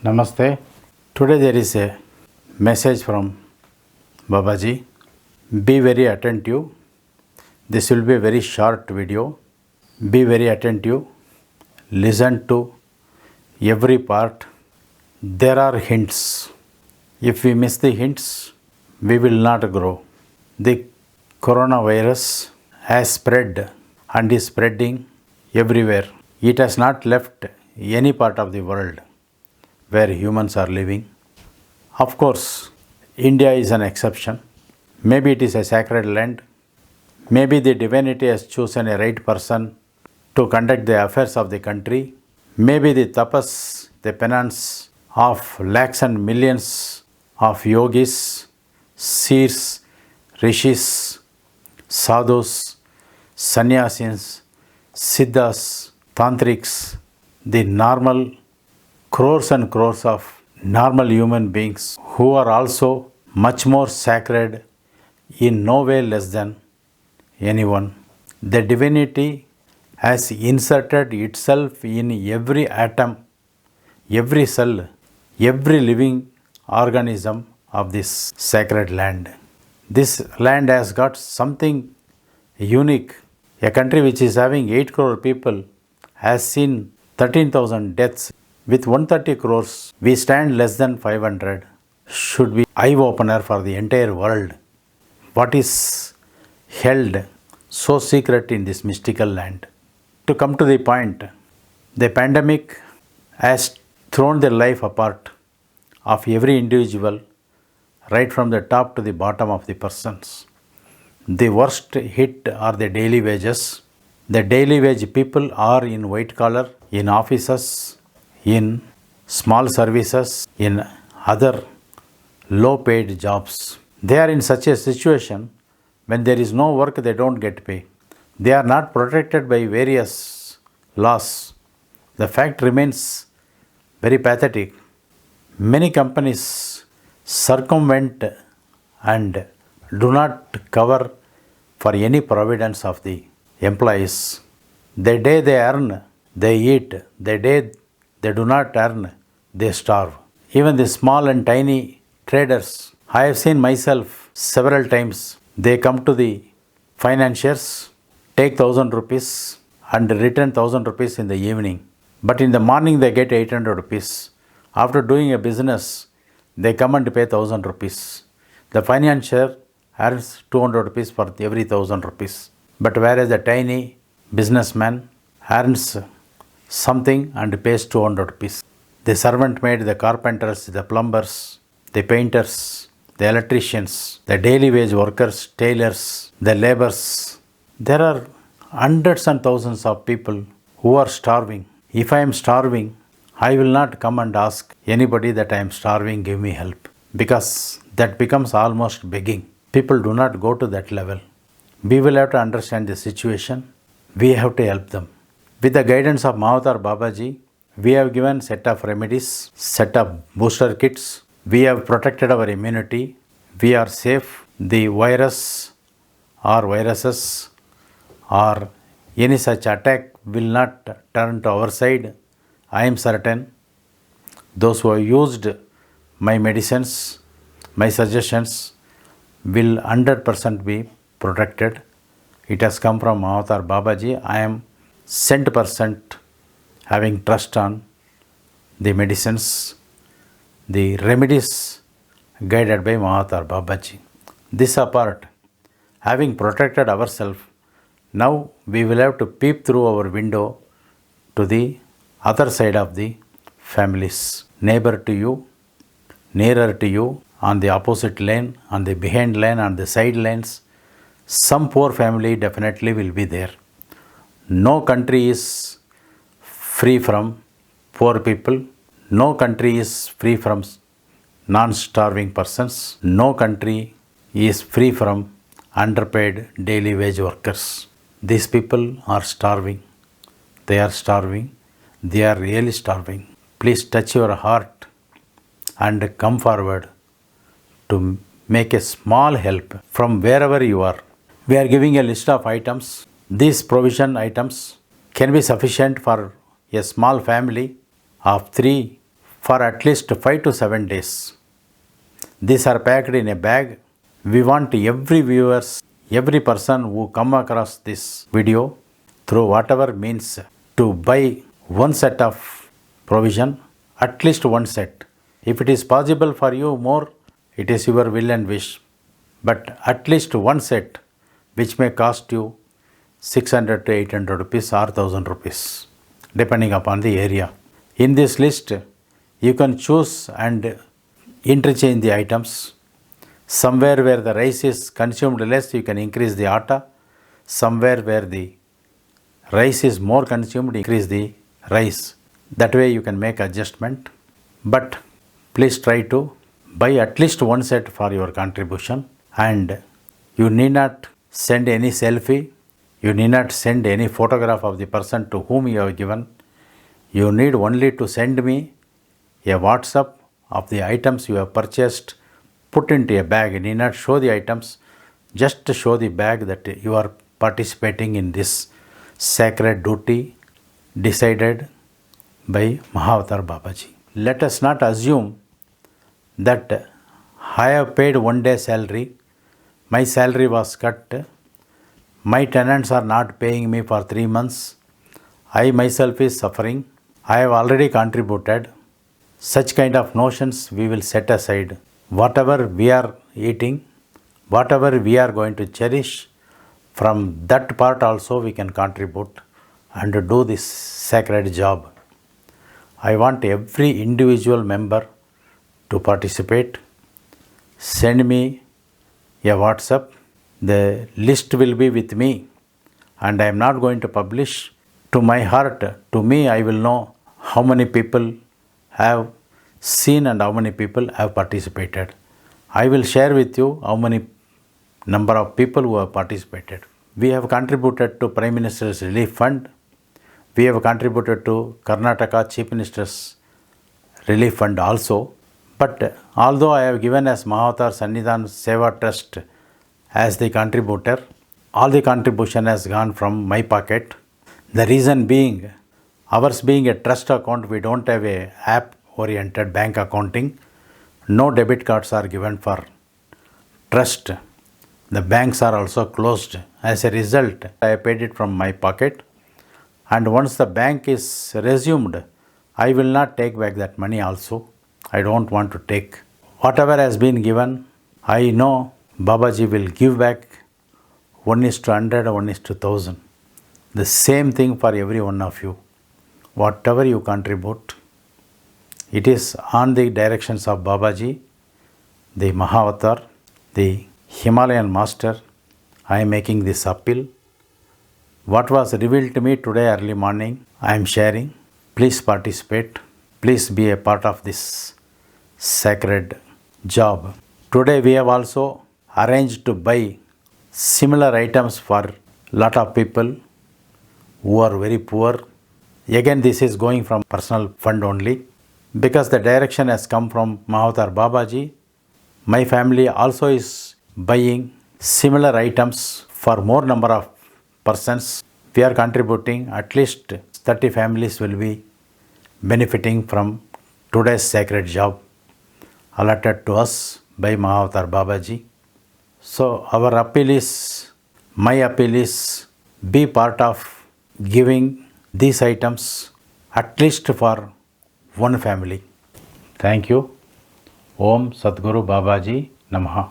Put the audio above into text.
Namaste. Today there is a message from Babaji. Be very attentive. This will be a very short video. Be very attentive. Listen to every part. There are hints. If we miss the hints, we will not grow. The coronavirus has spread and is spreading everywhere. It has not left any part of the world where humans are living. Of course, India is an exception. Maybe it is a sacred land. Maybe the divinity has chosen a right person to conduct the affairs of the country. Maybe the tapas, the penance of lakhs and millions of yogis, seers, rishis, sadhus, sannyasins, siddhas, tantrics, the normal crores and crores of normal human beings who are also much more sacred, in no way less than anyone. The divinity has inserted itself in every atom, every cell, every living organism of this sacred land. This land has got something unique. A country which is having 8 crore people has seen 13,000 deaths. With 130 crores, we stand less than 500. Should be eye-opener for the entire world. What is held so secret in this mystical land? To come to the point, the pandemic has thrown the life apart of every individual, right from the top to the bottom of the persons. The worst hit are the daily wages. The daily wage people are in white collar, in offices, in small services, in other low paid jobs. They are in such a situation when there is no work, they don't get pay. They are not protected by various laws. The fact remains very pathetic. Many companies circumvent and do not cover for any providence of the employees. The day they earn, they eat. The day they do not earn, they starve. Even the small and tiny traders, I have seen myself several times. They come to the financiers, take 1,000 rupees and return 1,000 rupees in the evening. But in the morning they get 800 rupees. After doing a business, they come and pay 1,000 rupees. The financier earns 200 rupees for every 1,000 rupees. But whereas the tiny businessman earns something and pays 200 rupees. The servant maid, the carpenters, the plumbers, the painters, the electricians, the daily wage workers, tailors, the laborers. There are hundreds and thousands of people who are starving. If I am starving, I will not come and ask anybody that I am starving, give me help. Because that becomes almost begging. People do not go to that level. We will have to understand the situation. We have to help them. With the guidance of Mahavatar Babaji, we have given set of remedies, set of booster kits. We have protected our immunity. We are safe. The virus or viruses or any such attack will not turn to our side. I am certain. Those who have used my medicines, my suggestions will 100% be protected. It has come from Mahavatar Babaji. I am cent percent having trust on the medicines, the remedies guided by Mahavatar Babaji. This apart, having protected ourselves, now we will have to peep through our window to the other side of the families, neighbor to you, nearer to you, on the opposite lane, on the behind lane, on the side lanes. Some poor family definitely will be there. No country is free from poor people. No country is free from non-starving persons. No country is free from underpaid daily wage workers. These people are starving. They are starving. They are really starving. Please touch your heart and come forward to make a small help from wherever you are. We are giving a list of items. These provision items can be sufficient for a small family of 3, for at least 5 to 7 days. These are packed in a bag. We want every viewers, every person who come across this video through whatever means to buy one set of provision, at least one set. If it is possible for you more, it is your will and wish. But at least one set which may cost you 600 to 800 rupees or 1000 rupees depending upon the area. In this list, you can choose and interchange the items. Somewhere where the rice is consumed less, you can increase the atta. Somewhere where the rice is more consumed, increase the rice. That way you can make adjustment. But please try to buy at least one set for your contribution, and you need not send any selfie. You need not send any photograph of the person to whom you have given. You need only to send me a WhatsApp of the items you have purchased, put into a bag. You need not show the items, just show the bag that you are participating in this sacred duty decided by Mahavatar Babaji. Let us not assume that I have paid one day salary, my salary was cut, my tenants are not paying me for 3 months, I myself is suffering, I have already contributed. Such kind of notions we will set aside. Whatever we are eating, whatever we are going to cherish, from that part also we can contribute and do this sacred job. I want every individual member to participate. Send me a WhatsApp. The list will be with me and I am not going to publish. To my heart, to me, I will know how many people have seen and how many people have participated. I will share with you how many number of people who have participated. We have contributed to Prime Minister's Relief Fund. We have contributed to Karnataka Chief Minister's Relief Fund also. But although I have given as Mahavatar Sannidhan Seva Trust as the contributor, all the contribution has gone from my pocket. The reason being, ours being a trust account, we don't have a app-oriented bank accounting. No debit cards are given for trust. The banks are also closed. As a result, I paid it from my pocket. And once the bank is resumed, I will not take back that money also. I don't want to take. Whatever has been given, I know Babaji will give back 1:100, 1:1000. The same thing for every one of you. Whatever you contribute, it is on the directions of Babaji, the Mahavatar, the Himalayan Master. I am making this appeal. What was revealed to me today early morning, I am sharing. Please participate. Please be a part of this sacred job. Today we have also arranged to buy similar items for lot of people who are very poor. Again, this is going from personal fund only. Because the direction has come from Mahavatar Babaji, my family also is buying similar items for more number of persons. We are contributing, at least 30 families will be benefiting from today's sacred job allotted to us by Mahavatar Babaji. So our appeal is, my appeal is, be part of giving these items at least for one family. Thank you. Om Sadguru Babaji Namaha.